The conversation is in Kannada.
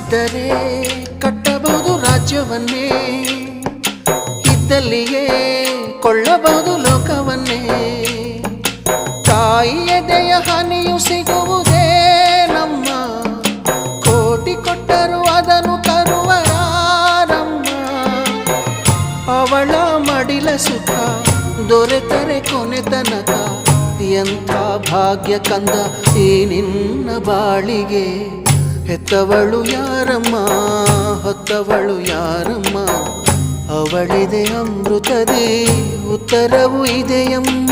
ಕಾಸಿದ್ದರೆ ಕಟ್ಟಬಹುದು ರಾಜ್ಯವನ್ನೇ, ಇದ್ದಲ್ಲಿಯೇ ಕೊಳ್ಳಬಹುದು ಲೋಕವನ್ನೇ. ತಾಯಿಯ ದೆಯ ಹನಿಯು ಸಿಗುವುದೇ ನಮ್ಮ, ಕೋಟಿ ಕೊಟ್ಟರು ಅದನ್ನು ತರುವ ಯಾರಮ್ಮ. ಅವಳ ಮಡಿಲ ಸುಖ ದೊರೆತರೆ ಕೊನೆ ತನಕ, ಎಂಥ ಭಾಗ್ಯ ಕಂದ ಈ ನಿನ್ನ ಬಾಳಿಗೆ. ಹೆತ್ತವಳು ಯಾರಮ್ಮ, ಹೊತ್ತವಳು ಯಾರಮ್ಮ, ಅವಳಿದೆ ಅಮೃತದೇ ಉತ್ತರವು ಇದೆಯಮ್ಮ.